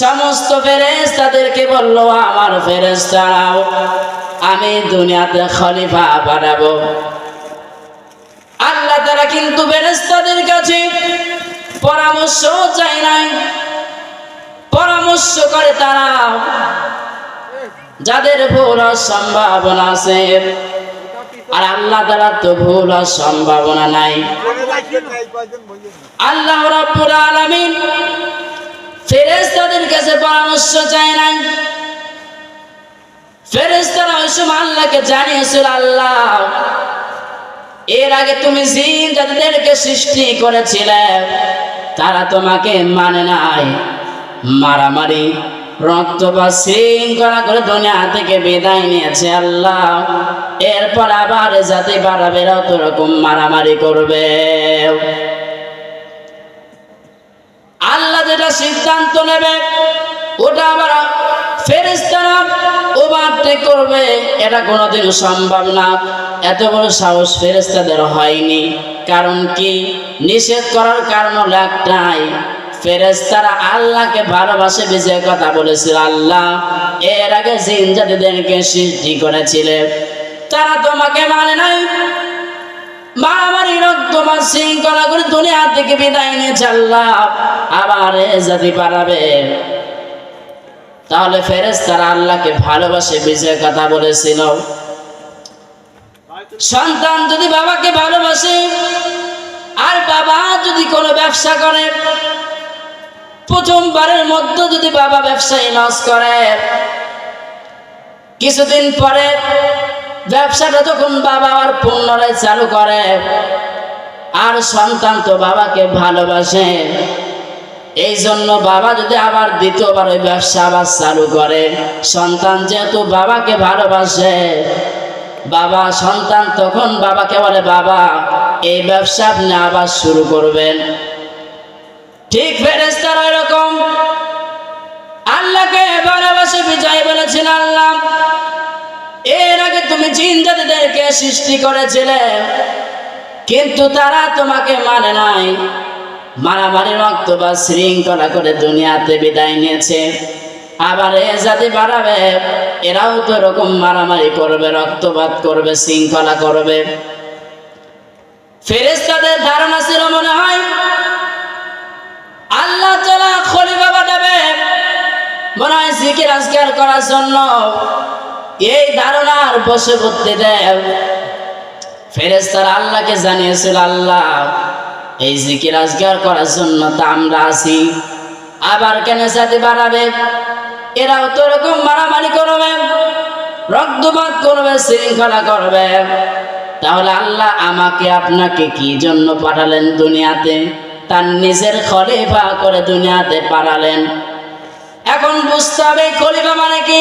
সমস্ত ফেরেশতাদেরকে বলল, আমার ফেরেশতারাও আমি দুনিয়াতে খলিফা বানাবো। আল্লাহ তাআলা কিন্তু ফেরেশতাদের কাছে পরামর্শ চাই নাই। পরামর্শ করে তারা যাদের ভুল হওয়ার সম্ভাবনা আছে, আর আল্লাহ তাআলা তো ভুল হওয়ার সম্ভাবনা নাই। আল্লাহ রাব্বুল আলামিন ফেরেশতাদের কাছে পরামর্শ চায় নাই। ফেরেশতারা ওই সময় আল্লাহকে জানিয়েছিল, আল্লাহ এর আগে তুমি জিন জাতিদেরকে সৃষ্টি করেছিলে, তারা তোমাকে মানে নাই, মারামারি রক্তপাত শৃঙ্খলা করে দুনিয়া থেকে বিদায় নিয়েছে। আল্লাহ এরপর আবার জাতি বাড়াবেরাও তো রকম মারামারি করবে। আল্লাহ যেটা সিদ্ধান্ত নেবে ওটা আবার ফেরেশতারা ওভারটেক করবে, এটা কোনোদিন সম্ভব না। এত বড় সাহস ফেরেশতাদের হয়নি। কারণ কি? নিষেধ করার কারণ হলো একটাই, ফেরেশতারা আল্লাহকে ভালোবাসে বিজয় কথা বলেছিল। আল্লাহ এর আগে জিন জাতিদেরকে সৃষ্টি করেছিলে, তারা তোমাকে মানে নাই, মারামারি রক্তপাত শৃঙ্খলা করে দুনিয়া থেকে বিদায় নিয়েছে। আল্লাহ আবার এ জাতি বাড়াবে। তাহলে ফেরেশতারা আল্লাহকে ভালোবাসে বিজয় কথা বলেছিল। সন্তান যদি বাবাকে ভালোবাসে, আর বাবা যদি কোনো ব্যবসা করে, প্রথমবারের মধ্যে যদি বাবা ব্যবসায় লস করে, কিছুদিন পরে ব্যবসাটা যখন বাবা আর পুনরায় চালু করে, আর সন্তান তো বাবাকে ভালোবাসে, এই জন্য বাবা যদি আবার দ্বিতীয়বার ওই ব্যবসা আবার চালু করে, সন্তান যেহেতু বাবাকে ভালোবাসে, বাবা সন্তান তখন বাবাকে বলে, বাবা এই ব্যবসা আপনি আবার শুরু করবেন। ঠিক ফেরেশতারা এরকম আল্লাহকে ভালোবাসে বিজয় বলেছিল, আল্লাহ এর আগে তুমি জিন জাতিদেরকে সৃষ্টি করেছিলে, কিন্তু তারা তোমাকে মানে নাই, মারামারি রক্তপাত শৃঙ্খলা করে দুনিয়াতে বিদায় নিয়েছে। আবার এ জাতি বাড়াবে, এরাও তো এরকম মারামারি করবে, রক্তপাত করবে, শৃঙ্খলা করবে। ফেরেশতাদের ধারণা ছিল মনে হয় আল্লাহ তাআলা খলিফা বানাবে, মনে হয় জিকির আজকার করার জন্য। এই ধারণার বশে করতে দেয় ফেরেশতারা আল্লাহকে জানিয়েছিল, আল্লাহ এই জিকির আজকার করার জন্য তা আমরা আছি, আবার কেন জাতি বাড়াবে? এরাও তো এরকম মারামারি করবে, রক্তপাত করবে, শৃঙ্খলা করবে। তাহলে আল্লাহ আমাকে আপনাকে কি জন্য পাঠালেন দুনিয়াতে? তার নিজের খলিফা করে দুনিয়াতে পাঠালেন। এখন বুঝতে হবে খলিফা মানে কি।